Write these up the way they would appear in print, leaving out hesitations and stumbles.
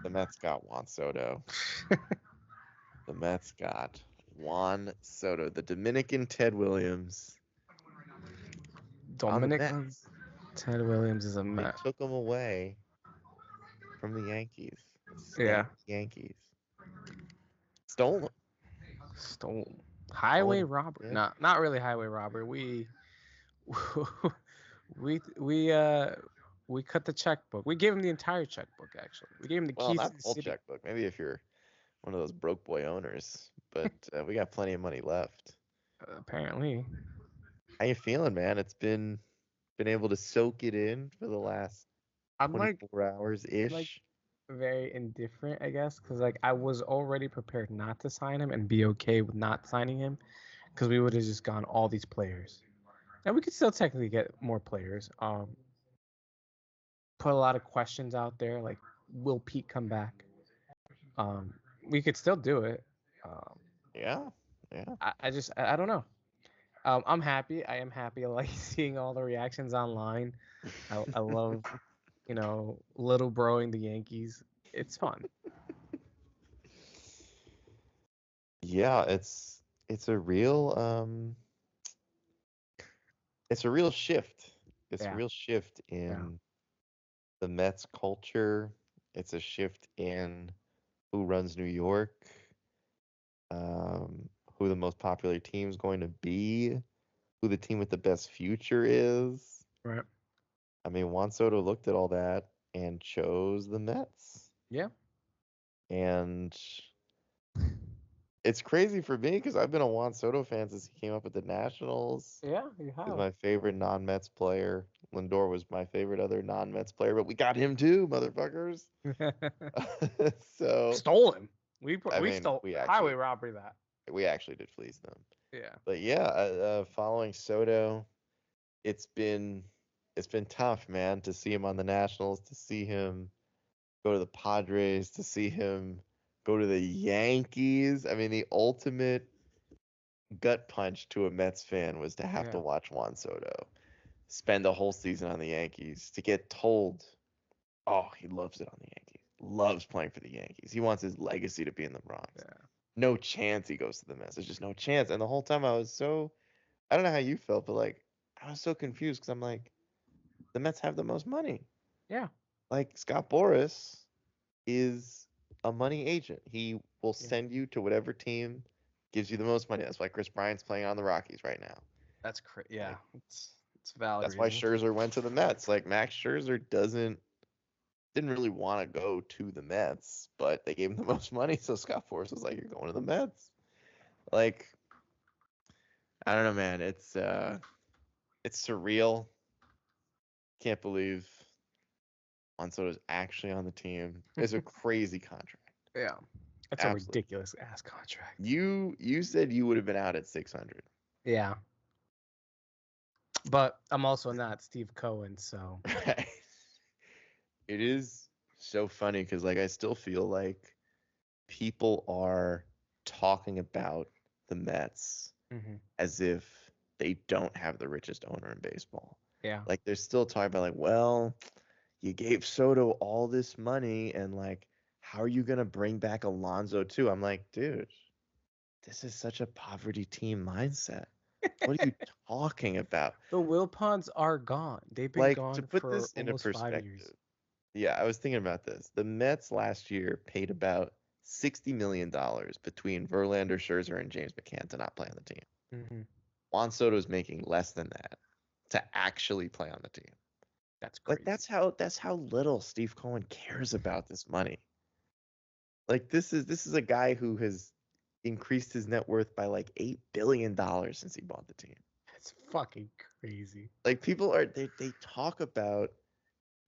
The Mets got Juan Soto. The Mets got Juan Soto, the Dominican Ted Williams, on the Dominic Mets. Ted Williams is a They Met. took him away from the Yankees. The Yeah, stank Yankees. Stole him. stole Stole highway him. robbery. Yeah. Not really highway robbery. We we uh we cut the checkbook. We gave him the entire checkbook. Actually, we gave him the Well, keys to not the the whole city. checkbook. Maybe if you're one of those broke boy owners, but we got plenty of money left. Apparently, How you feeling, man? It's been able to soak it in for the last I'm like 24 hours I'm like ish. very indifferent, I guess, because like I was already prepared not to sign him and be okay with not signing him, because we would have just gone all these players, and we could still technically get more players. Put a lot of questions out there, like will Pete come back? We could still do it. Um, Yeah, yeah. I don't know. I'm happy. I am happy. I like seeing all the reactions online. I love, little broing the Yankees. It's fun. Yeah, it's a real it's a real shift. It's a Yeah, real shift yeah, in the Mets culture. It's a shift in who runs New York, who the most popular team is going to be, who the team with the best future is. right. I mean, Juan Soto looked at all that and chose the Mets. Yeah, And it's crazy for me because I've been a Juan Soto fan since he came up with the Nationals. yeah, you He's have. my favorite non-Mets player. Lindor was my favorite other non-Mets player, but we got him too, motherfuckers. So, Stole him. I We mean, stole highway robbery that. we actually did fleece them. Yeah. But yeah, following Soto, it's been it's been tough, man, to see him on the Nationals, to see him go to the Padres, to see him go to the Yankees. I mean, the ultimate gut punch to a Mets fan was to have to Yeah. watch Juan Soto spend a whole season on the Yankees, to get told, oh, he loves it on the Yankees, loves playing for the Yankees. He wants his legacy to be in the Bronx. Yeah. No chance he goes to the Mets. There's just no chance. And the whole time I don't know how you felt, but like, I was so confused because I'm like, the Mets have the most money. Yeah. Like, Scott Boras is a money agent. He will Yeah. send you to whatever team gives you the most money. That's why Chris Bryant's playing on the Rockies right now. That's crazy. Yeah. Like, It's a valid that's why reason. Scherzer went to the Mets. Like, Max Scherzer didn't really want to go to the Mets, but they gave him the most money, so Scott Boras was like, "You're going to the Mets." Like, I don't know, man. It's surreal. Can't believe Juan Soto's actually on the team. It's a crazy contract. Yeah. That's a Absolutely. ridiculous ass contract. You said you would have been out at 600. Yeah. But I'm also not Steve Cohen, so Right. It is so funny because like I still feel like people are talking about the Mets hmm as if they don't have the richest owner in baseball. yeah. Like they're still talking about like, well, you gave Soto all this money and like how are you gonna bring back Alonso too? I'm like, dude, this is such a poverty team mindset. What are you talking about? The Wilpons are gone. They've been Like to gone put for this into almost 5 years. perspective. Yeah, I was thinking about this. The Mets last year paid about $60 million between Verlander, Scherzer, and James McCann to not play on the team. hmm Juan Soto is making less than that to actually play on the team. That's Like crazy. that's how little Steve Cohen cares about this money. Like this is a guy who has increased his net worth by like $8 billion since he bought the team. It's fucking crazy. Like people they talk about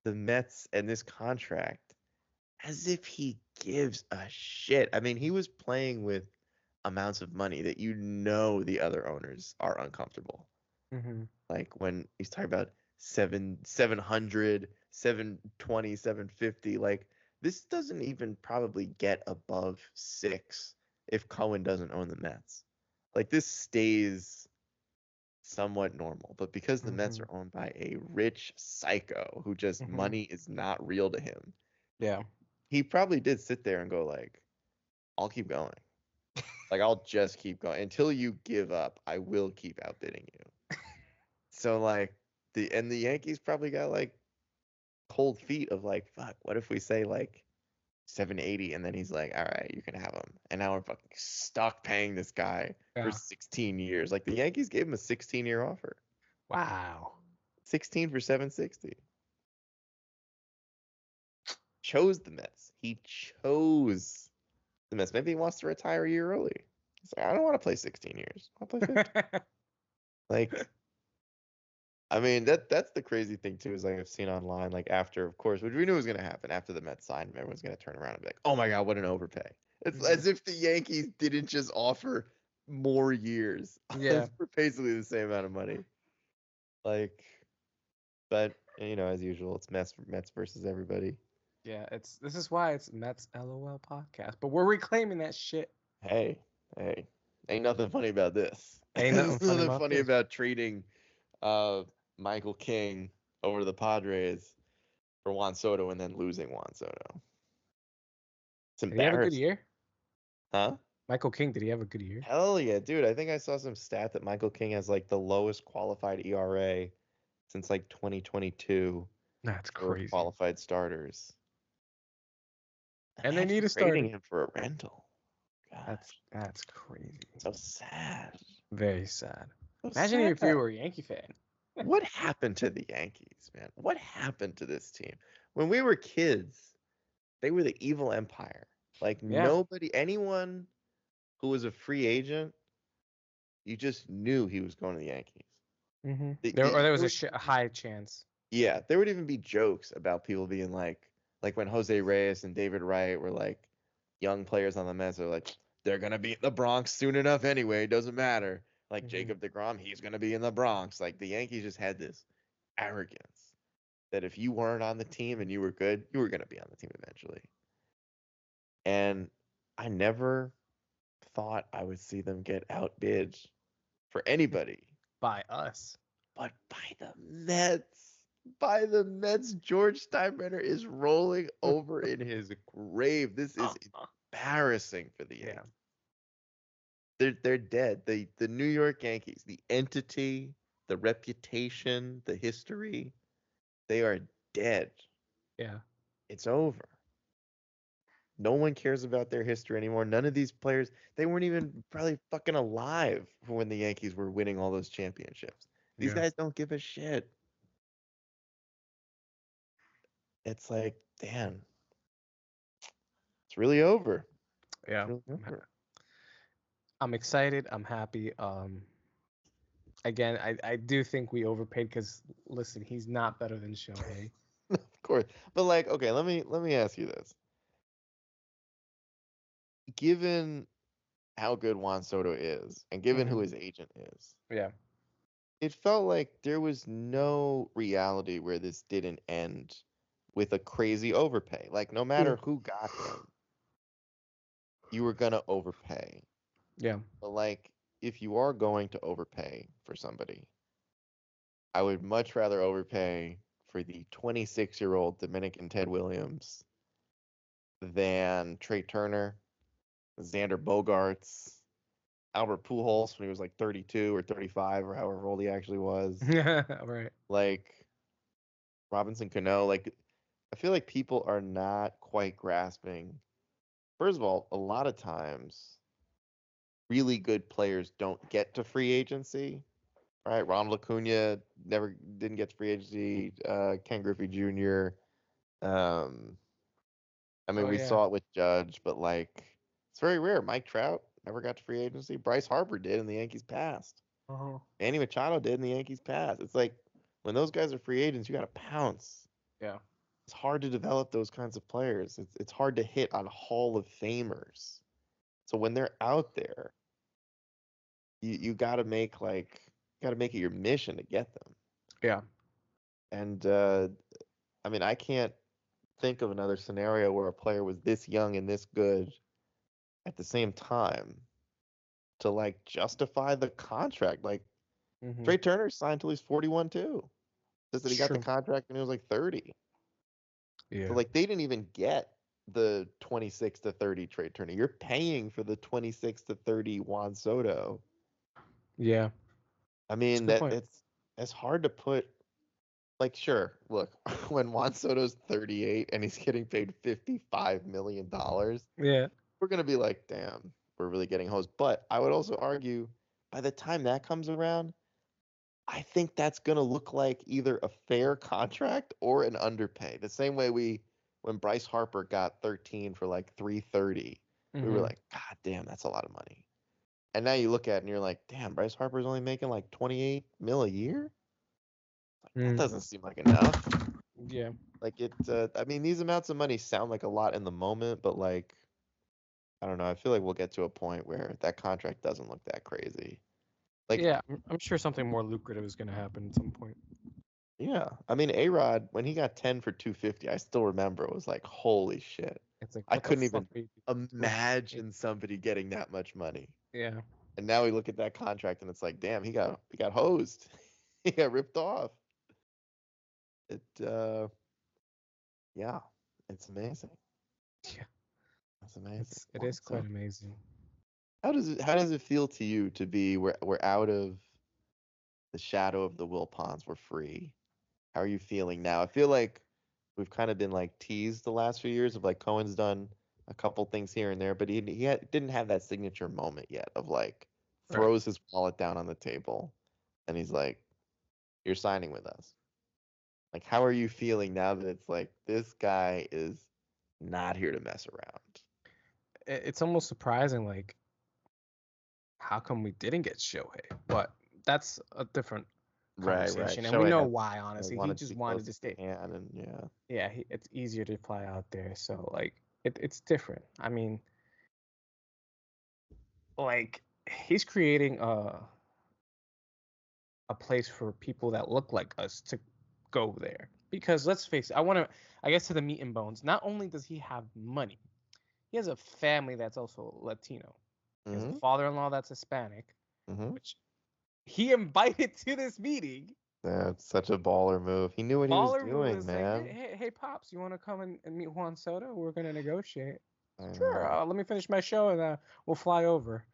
the Mets and this contract as if he gives a shit. I mean, he was playing with amounts of money that you know the other owners are uncomfortable. hmm Like when he's talking about 700, 720, 750. Like this doesn't even probably get above 6 if Cohen doesn't own the Mets. Like this stays somewhat normal. But because the Mets hmm are owned by a rich psycho who just hmm money is not real to him, Yeah. he probably did sit there and go like, I'll keep going. Like I'll just keep going until you give up. I will keep outbidding you. So like the Yankees probably got like cold feet of like, fuck, what if we say like 780 and then he's like, all right, you can have him. And now we're fucking stuck paying this guy for Yeah. 16 years. Like the Yankees gave him a 16-year offer. Wow. 16 for 760. Chose the Mets. He chose the Mets. Maybe he wants to retire a year early. He's like, I don't want to play 16 years. I'll play 15. Like, I mean, that's the crazy thing too, is like I've seen online, like after, of course, which we knew was gonna happen after the Mets signed him, everyone's gonna turn around and be like, oh my God, what an overpay. It's as if the Yankees didn't just offer more years Yeah. for basically the same amount of money. Like, but as usual, it's Mets versus everybody. Yeah. This is why it's Mets LOL podcast. But we're reclaiming that shit. Hey, hey, ain't nothing funny about this. Ain't nothing There's funny nothing about funny this. about trading uh Michael King over to the Padres for Juan Soto and then losing Juan Soto. It's Did he have a good embarrassing. year? Huh? Michael King, did he have a good year? Hell yeah, dude. I think I saw some stat that Michael King has like the lowest qualified ERA since like 2022 That's for crazy. qualified starters. And they need Imagine a trading starter. him for a rental. Gosh, That's crazy. so sad. Very sad. So Imagine sad. if you were a Yankee fan. What happened to the Yankees, man? What happened to this team? When we were kids, they were the evil empire. Like Yeah. nobody, anyone who was a free agent, you just knew he was going to the Yankees. There was There would a even be, high chance. yeah, there would even be jokes about people being like when Jose Reyes and David Wright were like young players on the Mets are like, they're gonna be in the Bronx soon enough anyway, doesn't matter. Like Hmm. Jacob DeGrom, he's gonna be in the Bronx. Like the Yankees just had this arrogance that if you weren't on the team and you were good, you were gonna be on the team eventually. And I never thought I would see them get outbid for anybody. By us. But by the Mets, George Steinbrenner is rolling over in his grave. This is embarrassing for the Yeah. Yankees. They're dead. The New York Yankees, the entity, the reputation, the history, they are dead. Yeah. It's over. No one cares about their history anymore. None of these players, they weren't even probably fucking alive for when the Yankees were winning all those championships. These Yeah. guys don't give a shit. It's like, damn, it's really over. It's Yeah. really over. I'm excited. I'm happy. Again, I do think we overpaid because listen, he's not better than Shohei. Of course. But like, okay, let me ask you this. Given how good Juan Soto is, and given who Hmm. his agent is, Yeah. it felt like there was no reality where this didn't end with a crazy overpay. Like no matter who got him, you were gonna overpay. Yeah. But like if you are going to overpay for somebody, I would much rather overpay for the 26-year-old Dominican Ted Williams than Trey Turner, Xander Bogaerts, Albert Pujols when he was like 32 or 35 or however old he actually was. Right. Like Robinson Cano. Like I feel like people are not quite grasping. First of all, a lot of times really good players don't get to free agency. Right? Ronald Acuna never didn't get to free agency. Ken Griffey Jr. Um, I mean, Oh we yeah. saw it with Judge, but like it's very rare. Mike Trout never got to free agency. Bryce Harper did, and the Yankees passed. Uh-huh. Manny Machado did, and the Yankees passed. It's like when those guys are free agents, you got to pounce. Yeah. It's hard to develop those kinds of players. It's hard to hit on Hall of Famers. So when they're out there, you got to make it your mission to get them. Yeah. And I mean, I can't think of another scenario where a player was this young and this good at the same time to like justify the contract. Like Hmm. Trey Turner signed till he's 41 too. Says that It's he got the true. contract when he was like 30. So Yeah. like they didn't even get the 26 to 30 trade Turner. You're paying for the 26 to 30 Juan Soto. Yeah, I it's a mean good that point. it's hard to put like sure, look, when Juan Soto's 38 and he's getting paid $55 million, Yeah, we're gonna be like, damn, we're really getting hosed. But I would also argue by the time that comes around, I think that's gonna look like either a fair contract or an underpay. The same way when Bryce Harper got 13 for like 330, we were hmm like, God damn, that's a lot of money. And now you look at it and you're like, damn, Bryce Harper's only making like 28 mil a year? Like that mm, doesn't seem like enough. yeah, Like I mean, these amounts of money sound like a lot in the moment, but like, I don't know. I feel like we'll get to a point where that contract doesn't look that crazy. Like, yeah. I'm sure something more lucrative is gonna happen at some point. yeah. I mean, A-Rod, when he got 10 for 250, I still remember it was like, holy shit. It's like, I what the couldn't fuck even are you doing? imagine somebody getting that much money. Yeah, And now we look at that contract and it's like, damn, he got hosed. He got ripped off. It yeah, it's amazing. yeah. It's amazing. It Wow. is quite So amazing. how does it feel to you to be we're out of the shadow of the Wilpons? We're free. How are you feeling now? I feel like we've kind of been like teased the last few years of like Cohen's done a couple things here and there, but didn't have that signature moment yet of like Right. throws his wallet down on the table and he's like, "You're signing with us." Like, how are you feeling now that it's like this guy is not here to mess around? It's almost surprising, like how come we didn't get Shohei? But that's a different Right, right. conversation, and we Shohei know has why. Honestly, he wanted to just be wanted close to to stay. Japan, and yeah, Yeah, it's easier to fly out there. So like, it's different. I mean, like he's creating a place for people that look like us to go there. Because let's face it, I guess to the meat and bones. Not only does he have money, he has a family that's also Latino. He has a hmm father-in-law that's Hispanic, hmm which he invited to this meeting. that's such a baller move. He knew what he was Baller move doing, was like, hey, man. hey, hey, pops, you want to come and meet Juan Soto? We're gonna negotiate. I Sure. know. Let me finish my show and we'll fly over.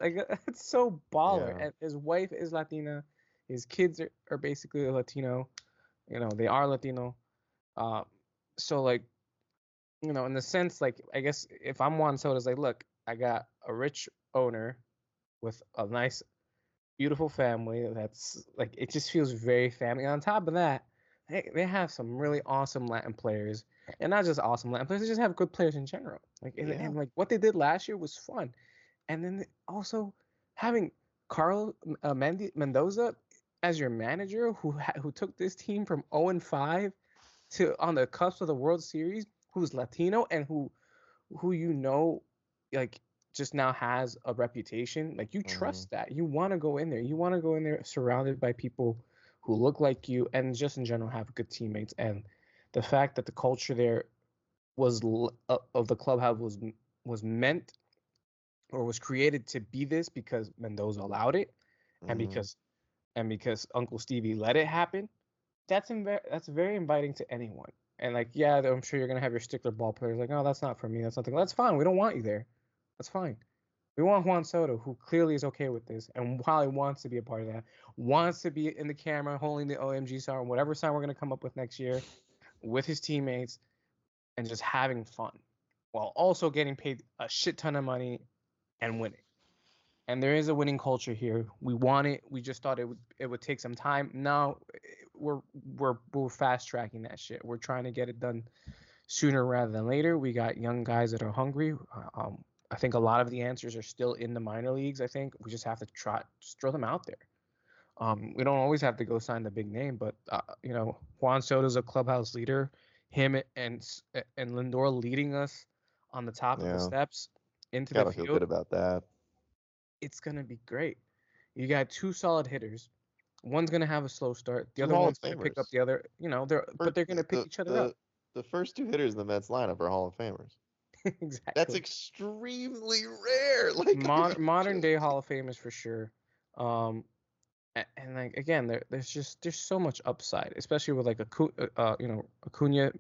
Like it's so baller. Yeah. And his wife is Latina. His kids are basically Latino. They are Latino. Uh, so like, in the sense, like, I guess if I'm Juan Soto, it's like, look, I got a rich owner with a nice, beautiful family. That's like, it just feels very family. On top of that, they have some really awesome Latin players, and not just awesome Latin players. They just have good players in general. Like, Yeah. and like what they did last year was fun. And then also having Carl Mendoza as your manager, who took this team from 0-5 to on the cusp of the World Series, who's Latino and who like just now has a reputation. Like you hmm trust that. You want to go in there. You want to go in there surrounded by people who look like you and just in general have good teammates. And the fact that the culture there of the clubhouse was meant or was created to be this because Mendoza allowed it, and hmm because Uncle Stevie let it happen. That's very inviting to anyone. And like, yeah, I'm sure you're gonna have your stickler ball players like, oh, that's not for me. That's nothing. That's fine. We don't want you there. That's fine. We want Juan Soto, who clearly is okay with this, and while he wants to be a part of that, wants to be in the camera holding the OMG sign, whatever sign we're gonna come up with next year, with his teammates, and just having fun, while also getting paid a shit ton of money and winning. And there is a winning culture here. We want it. We just thought it would take some time. Now we're fast tracking that shit. We're trying to get it done sooner rather than later. We got young guys that are hungry. I think a lot of the answers are still in the minor leagues. I think we just have to just throw them out there. We don't always have to go sign the big name, but Juan Soto's a clubhouse leader. Him and Lindor leading us on the top of the Yeah. steps into the Gotta feel good field. about that. It's gonna be great. You got two solid hitters. One's gonna have a slow start. The Two other Hall of one's gonna pick up Famers. the other. For They're gonna pick each other up. the first two hitters in the Mets lineup are Hall of Famers. That's Exactly. extremely rare. Like, are you Modern day joking? Hall of Famers for sure. Um, and like again, there's so much upside, especially with like Acuna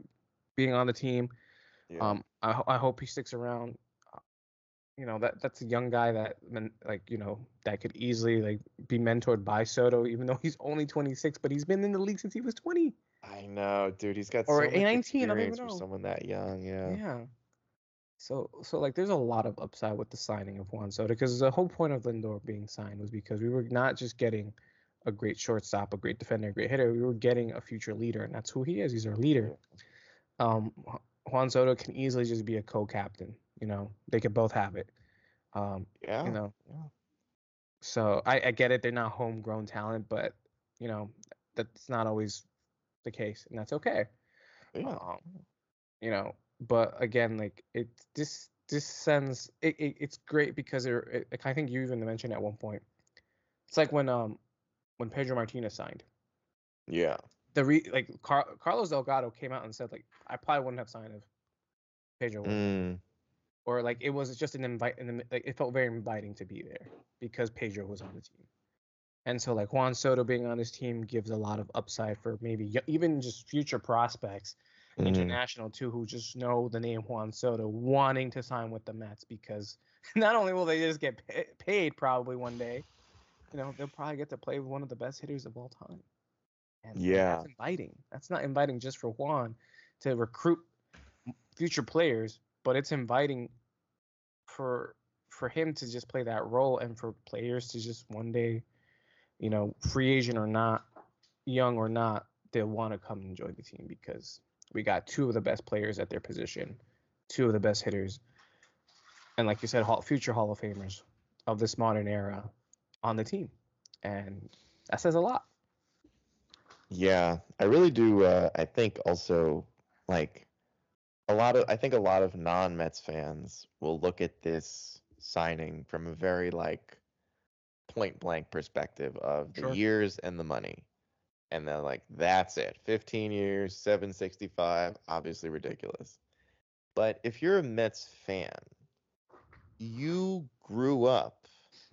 being on the team. Yeah. I hope he sticks around. That's a young guy that that could easily be mentored by Soto, even though he's only 26, but he's been in the league since he was 20 I know, dude. He's got or so much 19. I don't even experience for know. someone that young. Yeah. Yeah. So there's a lot of upside with the signing of Juan Soto because the whole point of Lindor being signed was because we were not just getting a great shortstop, a great defender, a great hitter. We were getting a future leader, and that's who he is. He's our leader. Yeah. Um, Juan Soto can easily just be a co-captain. They could both have it. You Yeah. know, Yeah. so I get it. They're not homegrown talent, but you know that's not always the case, and that's okay. Yeah. Um, but again, this sends it's great because I think you even mentioned at one point. It's like when Pedro Martinez signed. Yeah. Carlos Delgado came out and said I probably wouldn't have signed if Pedro wasn't on. Mm. Or it was just an invite, and it felt very inviting to be there because Pedro was on the team. And so Juan Soto being on this team gives a lot of upside for maybe even just future prospects, Mm. international too, who just know the name Juan Soto, wanting to sign with the Mets because not only will they just get paid probably one day, they'll probably get to play with one of the best hitters of all time, and that's Yeah. inviting. That's not inviting just for Juan to recruit future players, but it's inviting for him to just play that role and for players to just one day, free agent or not, young or not, they'll want to come and join the team because we got two of the best players at their position, two of the best hitters, and like you said, future Hall of Famers of this modern era on the team, and that says a lot. Yeah. I really do. I think also like I think a lot of non-Mets fans will look at this signing from a very point blank perspective of the Sure. years and the money. And then that's it. 15 years, 765, obviously ridiculous. But if you're a Mets fan, you grew up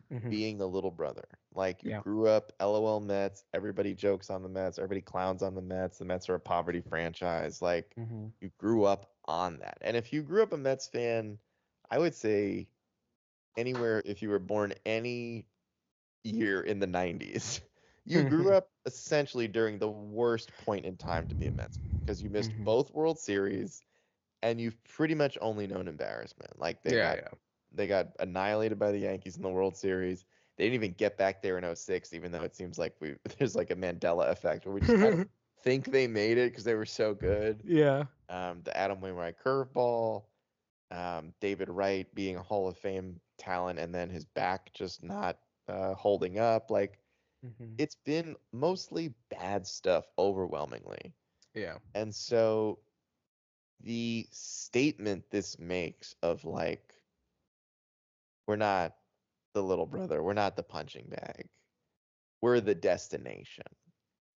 Hmm. being the little brother. Like you Yeah. grew up LOL Mets, everybody jokes on the Mets, everybody clowns on the Mets. The Mets are a poverty franchise. Like Hmm. you grew up on that. And if you grew up a Mets fan, I would say anywhere if you were born any year in the 90s, you grew up essentially during the worst point in time to be a Mets fan because you missed Hmm. both World Series and you've pretty much only known embarrassment. Like Yeah. Yeah. they got annihilated by the Yankees in the World Series. They didn't even get back there in '06, even though it seems like there's a Mandela effect where we just kind of think they made it because they were so good. Yeah. The Adam Wainwright curveball, David Wright being a Hall of Fame talent, and then his back just not holding up. Like Hmm. it's been mostly bad stuff overwhelmingly. Yeah. And so the statement this makes of we're not the little brother, we're not the punching bag, we're the destination.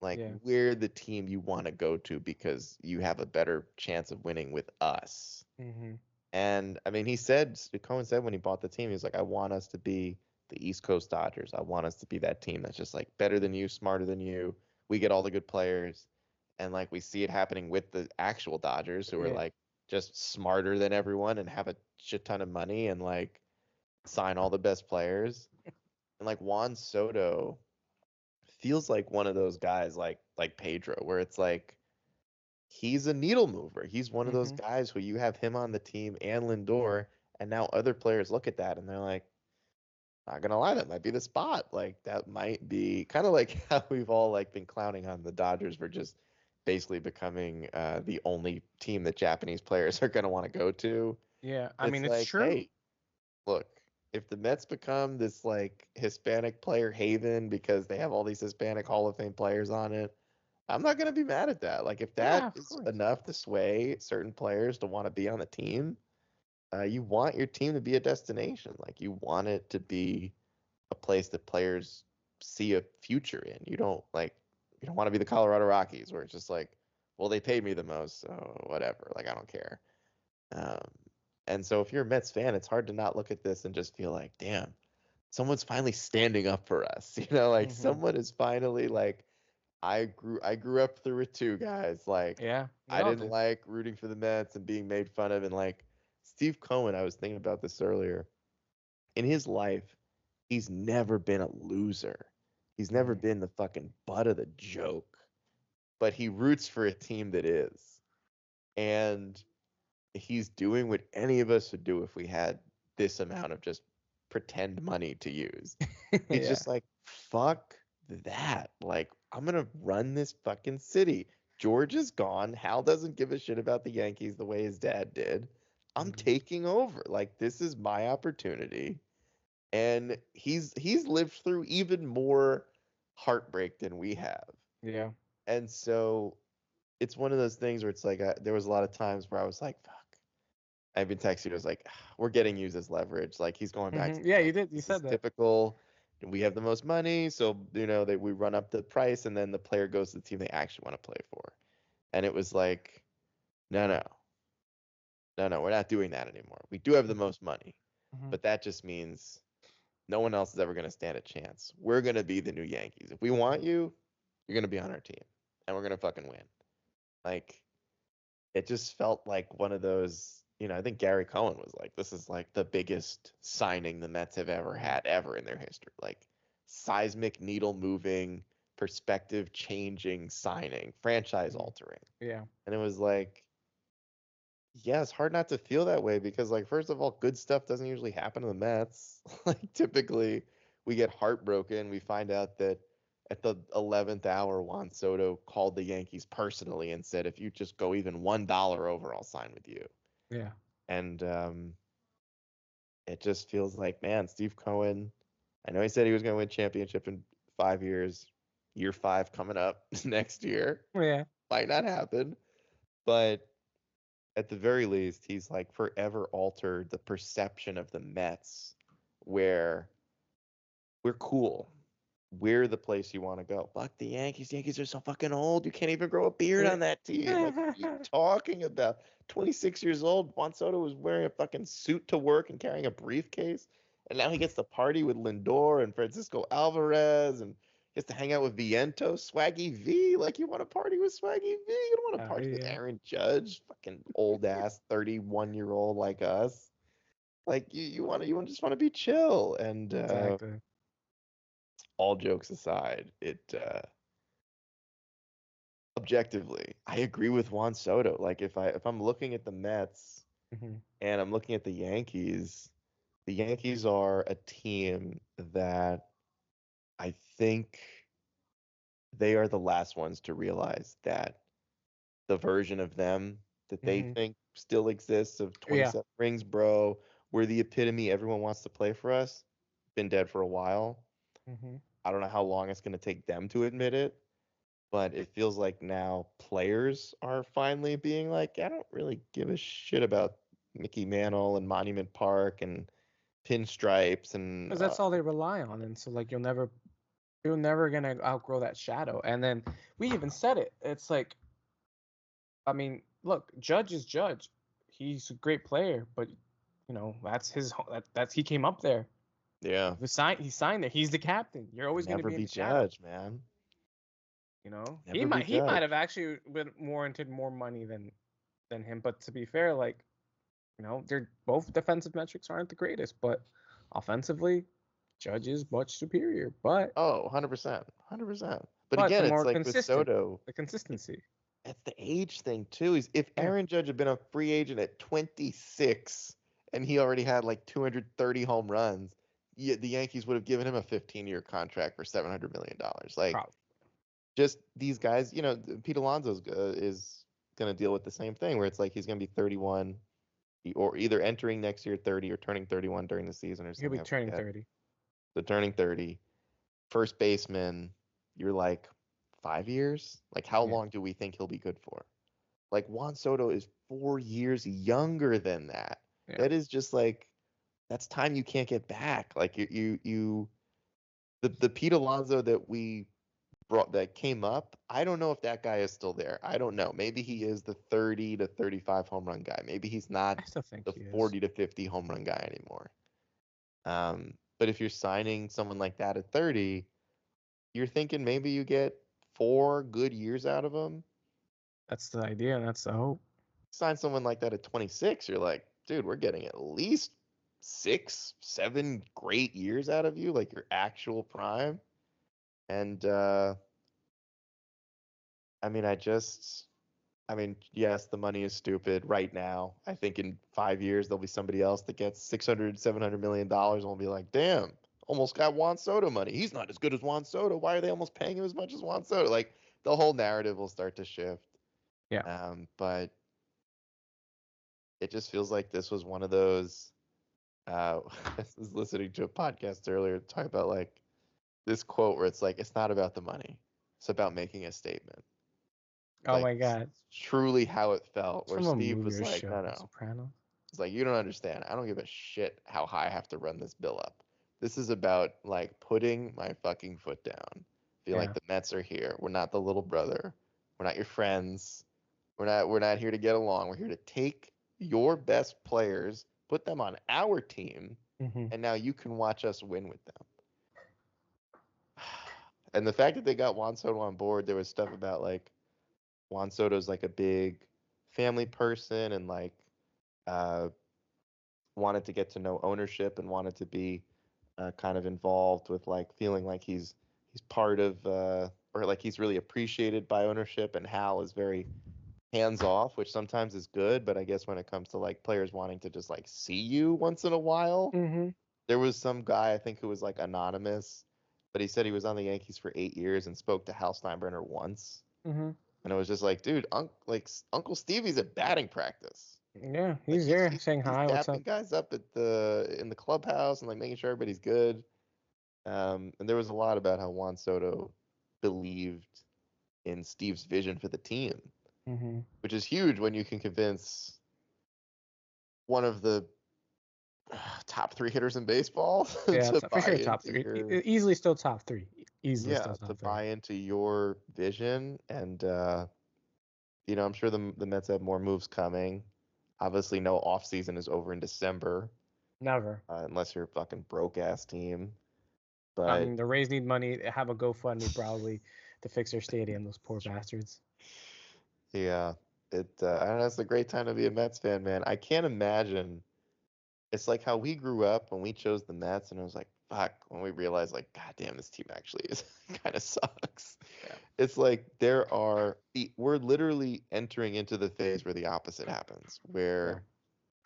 Like Yeah. we're the team you want to go to because you have a better chance of winning with us. Hmm. And I mean, Cohen said when he bought the team, he was like, I want us to be the East Coast Dodgers. I want us to be that team that's just better than you, smarter than you. We get all the good players. And we see it happening with the actual Dodgers who are Yeah. just smarter than everyone and have a shit ton of money and sign all the best players. And Juan Soto feels like one of those guys like Pedro, where it's he's a needle mover. He's one of those Hmm. guys who you have him on the team and Lindor, and now other players look at that and they're like, not gonna lie, that might be the spot. That might be kind of like how we've all been clowning on the Dodgers for just basically becoming the only team that Japanese players are gonna want to go to. Yeah. I It's mean, it's true. hey, look, if the Mets become this Hispanic player haven because they have all these Hispanic Hall of Fame players on it, I'm not gonna be mad at that. If Yeah, that of is course. enough to sway certain players to want to be on the team, you want your team to be a destination. You want it to be a place that players see a future in. You don't want to be the Colorado Rockies where it's just well, they paid me the most, so whatever. I don't care. Um, and so if you're a Mets fan, it's hard to not look at this and just feel damn, someone's finally standing up for us. Hmm. Someone is finally I grew up through it too, guys. Like Yeah, we I all didn't did. like rooting for the Mets and being made fun of, and like Steve Cohen, I was thinking about this earlier. In his life, he's never been a loser. He's never Mhm. been the fucking butt of the joke, but he roots for a team that is. And he's doing what any of us would do if we had this amount of just pretend money to use. He's Yeah. just like, fuck that. Like, I'm gonna run this fucking city. George is gone. Hal doesn't give a shit about the Yankees the way his dad did. I'm Mhm. taking over. Like, this is my opportunity. And he's lived through even more heartbreak than we have. Yeah. And so it's one of those things where it's like there was a lot of times where I was like, fuck. I've been texting. I was like, we're getting used as leverage. Like he's going back to the Yeah, you Yankees. did. You This is said that. typical. We have the most money, so that we run up the price, and then the player goes to the team they actually want to play for. And it was like, no, no, no, no, we're not doing that anymore. We do have the most money, Mhm. but that just means no one else is ever going to stand a chance. We're going to be the new Yankees. If we want you, you're going to be on our team, and we're going to fucking win. Like it just felt like one of those, I think Gary Cohen was like, this is like the biggest signing the Mets have ever Mhm. had ever in their history. Like seismic needle moving, perspective changing signing, franchise Mhm. altering. Yeah. And it was like, yeah, it's hard not to feel that way because like first of all, good stuff doesn't usually happen to the Mets. Like typically we get heartbroken. We find out that at the 11th hour, Juan Soto called the Yankees personally and said, if you just go even $1 over, I'll sign with you. Yeah. And it just feels like, man, Steve Cohen, I know he said he was going to win championship in 5 years. Year five coming up next year. Yeah. Might not happen, but at the very least, he's like forever altered the perception of the Mets where we're cool. We're the place you want to go. Fuck the Yankees. The Yankees are so fucking old. You can't even grow a beard Yeah. on that team. Like, what are you talking about? 26 years old. Juan Soto was wearing a fucking suit to work and carrying a briefcase. And now he gets to party with Lindor and Francisco Alvarez and gets to hang out with Vientos, Swaggy V. Like, you want to party with Swaggy V? You don't want to party with Yeah. Aaron Judge, fucking old ass 31-year-old like us. Like, you just want to be chill. And Exactly. all jokes aside, it objectively, I agree with Juan Soto. Like if I'm looking at the Mets Mhm. and I'm looking at the Yankees are a team that I think they are the last ones to realize that the version of them that they Mhm. think still exists of Yeah. 27 rings, bro, we're the epitome everyone wants to play for us, been dead for a while. Mhm. I don't know how long it's going to take them to admit it, but it feels like now players are finally being like, I don't really give a shit about Mickey Mantle and Monument Park and pinstripes and Because that's all they rely on, and so like you're never gonna outgrow that shadow. And then we even said it. It's like, I mean, look, Judge is Judge. He's a great player, but that's that's he came up there. yeah, He signed there. He's the captain. You're always gonna never be in be the shadow. judged, man. He Never be might have judged. actually been warranted more money than him. But to be fair, like, they're both defensive metrics aren't the greatest, but offensively, Judge is much superior. Oh, 100%. 100%. But But again, the it's more like with consistent, Soto, the it, consistency. it's the age thing too. If Yeah, Aaron Judge had been a free agent at 26 and he already had like 230 home runs, the Yankees would have given him a 15-year contract for $700 million. Like probably. just these guys, Pete Alonso is going to deal with the same thing where it's like he's going to be 31 or either entering next year 30 or turning 31 during the season or He'll be something. I turning forget. 30. So turning 30, first baseman, you're like 5 years? Like how Yeah, long do we think he'll be good for? Like Juan Soto is 4 years younger than that. yeah. That is just like that's time you can't get back. Like the Pete Alonso that we brought that came up, I don't know if that guy is still there. I don't know. Maybe he is the 30 to 35 home run guy. Maybe he's I not still think the he is. 40 to 50 home run guy anymore. But if you're signing someone like that at 30, you're thinking maybe you get 4 good years out of him. That's the idea, and that's the hope. Sign someone like that at 26, you're like, dude, we're getting at least 6, 7 great years out of you, like your actual prime. And I mean, yes, the money is stupid right now. I think in 5 years there'll be somebody else that gets 600, $700 million, and we'll be like, damn, almost got Juan Soto money. He's not as good as Juan Soto. Why are they almost paying him as much as Juan Soto? Like the whole narrative will start to shift. Yeah. But it just feels like this was one of those. I was listening to a podcast earlier talking about like this quote where it's like, it's not about the money, it's about making a statement. Oh Like my God. truly how it felt, It's where from a Steve movie was or like, show, no, no. Sopranos. It's like, you don't understand. I don't give a shit how high I have to run this bill up. This is about like putting my fucking foot down. Feel like Yeah. the Mets are here. We're not the little brother. We're not your friends. We're not here to get along. We're here to take your best players, put them on our team, Hmm. and now you can watch us win with them. And the fact that they got Juan Soto on board, there was stuff about like Juan Soto's like a big family person and like uh, wanted to get to know ownership and wanted to be kind of involved with like feeling like he's part of or like he's really appreciated by ownership. And Hal is very hands off, which sometimes is good, but I guess when it comes to like players wanting to just like see you once in a while, Hmm. there was some guy I think who was like anonymous, but he said he was on the Yankees for 8 years and spoke to Hal Steinbrenner once. Hmm. And it was just like, dude, Uncle Stevie's at batting practice. Yeah, Like he's he's there he's saying he's hi. What's dapping up? guys up at the clubhouse and like making sure everybody's good. And there was a lot about how Juan Soto believed in Steve's vision for the team, Hmm. which is huge when you can convince one of the top 3 hitters in baseball Yeah, to for buy sure top into three. your Easily still top three. Easily yeah still to top three. buy into your vision. And I'm sure the Mets have more moves coming. Obviously, no offseason is over in December, Never. unless you're a fucking broke ass team. I But mean, the Rays need money. Have a GoFundMe probably to fix their stadium. Those poor bastards. yeah, I don't know, it's a great time to be a Mets fan, man. I can't imagine. It's like how we grew up when we chose the Mets, and it was like, fuck, when we realized, like, God damn, this team actually is kind of sucks. Yeah. It's like we're literally entering into the phase where the opposite happens, Yeah. where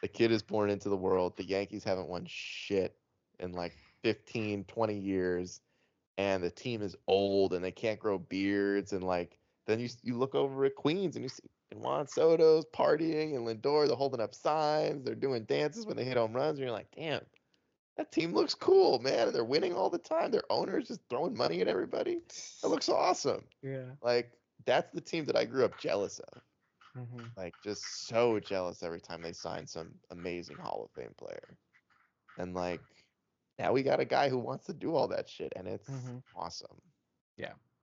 the kid is born into the world. The Yankees haven't won shit in like 15, 20 years, and the team is old and they can't grow beards. And like, then you look over at Queens and you see Juan Soto's partying and Lindor, they're holding up signs, they're doing dances when they hit home runs, and you're like, damn, that team looks cool, man. And they're winning all the time. Their owner's just throwing money at everybody. That looks awesome. Yeah. Like, that's the team that I grew up jealous of. Hmm. Like, just so jealous every time they sign some amazing Hall of Fame player. And like, now we got a guy who wants to do all that shit, and it's Hmm. awesome. Yeah.